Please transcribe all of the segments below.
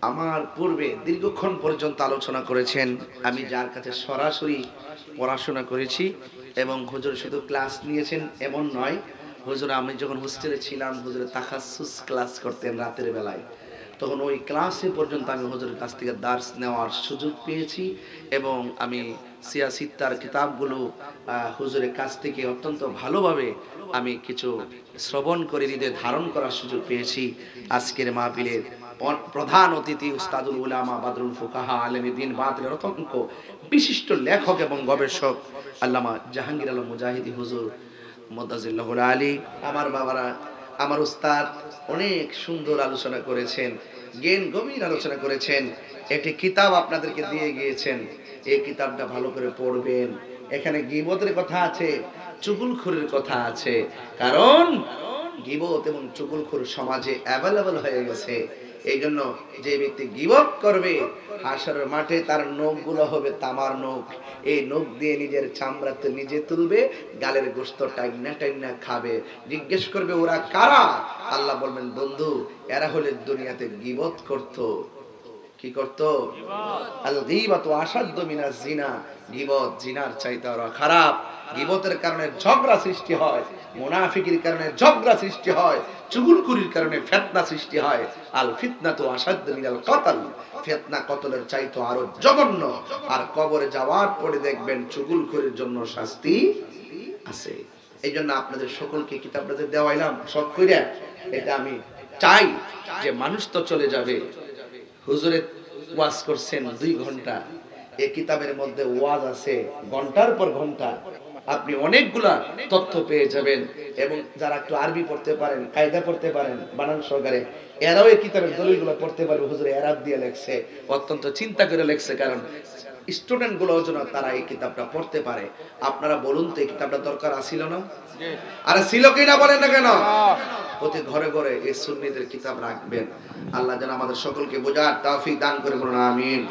আমার পূর্বে দীর্ঘক্ষণ পর্যন্ত আলোচনা করেছেন, আমি যার কাছে সরাসরি পড়াশোনা করেছি এবং হুজুর শুধু ক্লাস নিয়েছেন এমন নয়। হুজুর আমি যখন হোস্টেলে ছিলাম, হুজুরে তাখাসুস ক্লাস করতেন রাতের বেলায়, তখন ওই ক্লাসে পর্যন্ত আমি হুজুরের কাছ থেকে দার্স নেওয়ার সুযোগ পেয়েছি এবং আমি সিয়াসিত্তার কিতাবগুলো হুজুরের কাছ থেকে অত্যন্ত ভালোভাবে আমি কিছু শ্রবণ করে হৃদয়ে ধারণ করার সুযোগ পেয়েছি। আজকের মাহফিলের প্রধান অতিথি উস্তাদুল উলামা বাদরুল ফুকাহা আলেমে দ্বীন বাতিলের অসংখ্য বিশিষ্ট লেখক এবং গবেষক আল্লামা জাহাঙ্গীর আলম মুজাহিদি হুজুর মুদাজিল্লাহুল আলী, আমার বাবারা, আমার উস্তাদ অনেক সুন্দর আলোচনা করেছেন, জ্ঞান গভীর আলোচনা করেছেন। একটি কিতাব আপনাদেরকে দিয়ে গিয়েছেন, এই কিতাবটা ভালো করে পড়বেন। এখানে গীবতের কথা আছে, চুগলখোরের কথা আছে, কারণ গীবত এবং চুগলখোর সমাজে অ্যাভেলেবল হয়ে গেছে। এই জন্য যে ব্যক্তি গীবত করবে, হাসরের মাঠে তার নখগুলো হবে তামার নখ। এই নখ দিয়ে নিজের চামড়া তো নিজে তুলবে, গালের গোশত টাইনা টাইনা খাবে। জিজ্ঞেস করবে ওরা কারা? আল্লাহ বলবেন বন্ধু, এরা হলে দুনিয়াতে গীবত করত। কি করত? আল গীবাতু আশাদ্দু মিনাজ জিনা, গীবত জিনার চাইতে আরো খারাপ। গীবতের কারণে ঝগড়া সৃষ্টি হয়, মুনাফিকির কারণে ঝগড়া সৃষ্টি হয়, চুগলখুরির কারণে ফিতনা সৃষ্টি হয়। আল ফিতনাতু আশাদ্দু মিনাল কতল, ফিতনা কতলের চাইতে আরো জঘন্য। আর কবরে যাওয়ার পরে দেখবেন চুগলখুরির জন্য শাস্তি আছে। এই জন্য আপনাদের সকলকে কিতাবটা দেওয়াইলাম সব কইরা, এটা আমি চাই যে মানুষ তো চলে যাবে। হুজুরে ওয়াজ করছেন 2 ঘন্টা, এই কিতাবের মধ্যে ওয়াজ আছে ঘন্টার পর ঘন্টা। আপনি অনেকগুলা তথ্য পেয়ে যাবেন এবং যারা একটু আরবি পড়তে পারেন, কায়দা পড়তে পারেন বানান সহকারে, এরাও এই কিতাবের দলিলগুলো পড়তে পারবে। হুজুরে এরাব দিয়ে লেখছে, অত্যন্ত চিন্তা করে লেখছে, কারণ স্টুডেন্ট গুলো যেন তারা এই কিতাবটা পড়তে পারে। আপনারা বলুন তো এই কিতাবটা দরকার আছিল না? আরে ছিল কি না বলেন না কেন? প্রতি ঘরে ঘরে এই সুন্নিদের কিতাব রাখবেন। আল্লাহ যেন আমাদের সকলকে বোঝার তৌফিক দান করে, বলুন আমিন।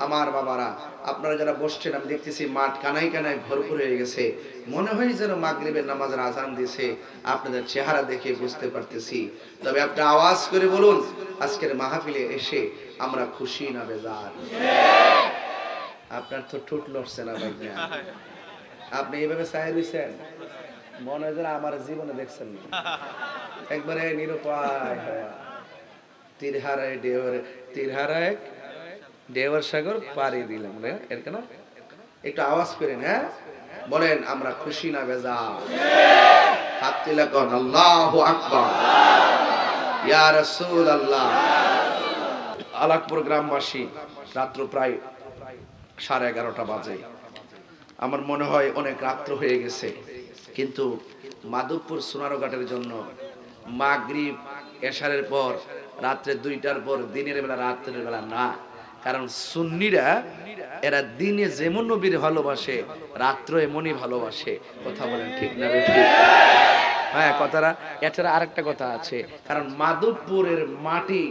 আমার বাবারা, আপনারা যারা বসছেন, আমি দেখতেছি মাঠ কানায় কানায় ভরপুর হয়ে গেছে। মনে হয় যেন মাগরিবের নামাজের আজান দিছে, আপনাদের চেহারা দেখে বুঝতে পারতেছি। তবে আপনি আওয়াজ করে বলুন, আজকের মাহফিলে এসে আমরা খুশি না বেজার? আপনার তো ঠোঁট লড়ছে না ভাই, আপনি এইভাবে চাই রইছেন, মনে হয় যেন আমার জীবনে দেখছেন না। একবারে নিরুপায় তীরহারায় দেওয়ার সাগর পাড়ি দিলাম রে। এর কেন একটু আওয়াজ করেন, হ্যাঁ বলেন আমরা খুশি না বেজার? হাত তুলে কোন আল্লাহু আকবার, ইয়া রাসূলুল্লাহ। আলাকপুর গ্রামবাসী, রাত্র প্রায় 11:30 বাজে। আমার মনে হয় অনেক রাত্র হয়ে গেছে, কিন্তু মাধবপুর সোনারঘাটের জন্য মাগরিব এশারের পর, রাত্রে 2টার পর, দিনের বেলা রাত্রের বেলা না। কারণ সুন্নিরা এরা দিনে যেমন নবীর ভালোবাসে, রাত্র এমনই ভালোবাসে। কথা বলেন ঠিক না বেঠিক? হ্যাঁ কথাটা। এছাড়া আরেকটা কথা আছে, কারণ মাধবপুরের মাটি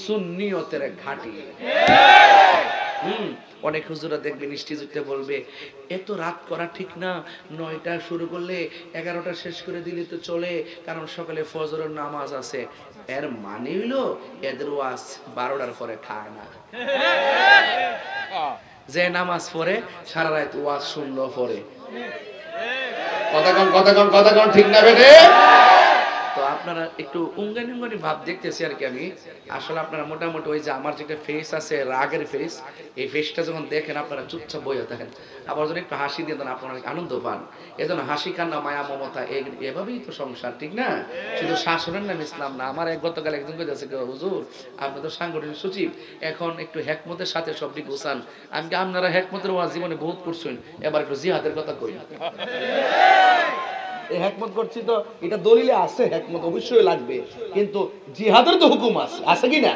সুন্নিয়তের ঘাঁটি। অনেক হুজুরা দেখবেন স্টেজে বলবে এত রাত করা ঠিক না, 9টা শুরু করলে 11টা শেষ করে দিলে তো চলে, কারণ সকালে ফজরের নামাজ আছে। এর মানে হইলো এদের ওয়াজ 12টার পরে খায় না। যে নামাজ পড়ে সারা রাত ওয়াজ শুনলো পরে। কথা কন ঠিক না বেটে? তো আপনারা একটু উঙ্গানি উঙ্গানি ভাব দেখতেছি আর কি আমি। আসলে আপনারা মোটামুটি ওই যে আমার যে একটা ফেস আছে, রাগের ফেস, এই ফেসটা যখন দেখেন আপনারা চুপচাপ বইয়া থাকেন। আবার যখন একটু হাসি দিয়ে দেন আপনারা আনন্দ পান। এজন্য হাসি কান্না মায়া মমতা এভাবেই তো সংসার, ঠিক না? শুধু শাসনের নাম ইসলাম না। আমার গতকাল একজন কইতাছে, হুজুর আপনি তো সাংগঠনিক সচিব, এখন একটু হেকমতের সাথে সবটি গোছান। আমি কি আপনারা হেকমতের ওয়াজ জীবনে বহুত করছেন, এবার একটু জিহাদের কথা কই। হেকমত করছি তো এটা দলিলে আছে, হেকমত অবশ্যই লাগবে, কিন্তু জিহাদের তো হুকুম আছে, আছে কি না?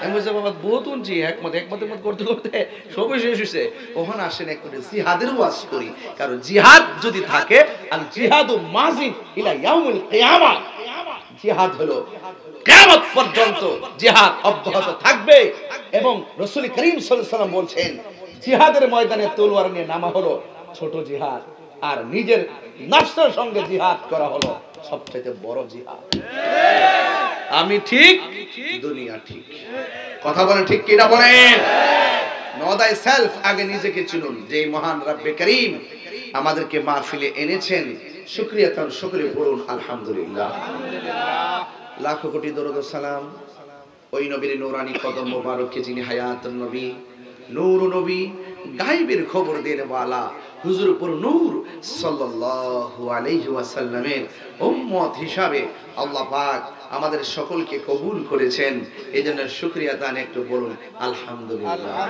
আমি বলছি বাবা বহুত উনছি হেকমতের মত করতে করতে সবই শেষ হয়েছে, ওখানে আসেন একটু জিহাদের ওয়াজ করি। কারণ জিহাদ যদি থাকে, আল জিহাদু মাজিন ইলা ইয়াউমিল কিয়ামা, জিহাদ হলো কিয়ামত পর্যন্ত জিহাদ অব্যাহত থাকবে। এবং রাসূল করিম সাল্লাল্লাহু আলাইহি ওয়াসাল্লাম বলেন, জিহাদের ময়দানে তলোয়ার নিয়ে নামা হলো ছোট জিহাদ, আর নিজের নফসের সঙ্গে জিহাদ করা হলো সবচেয়ে বড় জিহাদ। আমি ঠিক, দুনিয়া ঠিক। কথা বলেন ঠিক কিনা বলেন? নো দাই সেলফ, আগে নিজেকে চিনুন। যে মহান রব্বে করিম আমাদেরকে মাহফিলে এনেছেন, শুকরিয়া তার শুকরিয়া পড়ুন আলহামদুলিল্লাহ। লাখো কোটি দরুদ ও সালাম ওই নবীর নূরানি কদম মোবারককে, যিনি হায়াতুন নবী, নূর নবী, গায়বের খবর দেন ওয়ালা হুজুর উপর নূর সাল্লাল্লাহু আলাইহি ওয়াসাল্লামের উম্মত হিসাবে আল্লাহ পাক আমাদের সকলকে কবুল করেছেন। এজন্য শুকরিয়া দান একটু বলুন আলহামদুলিল্লাহ।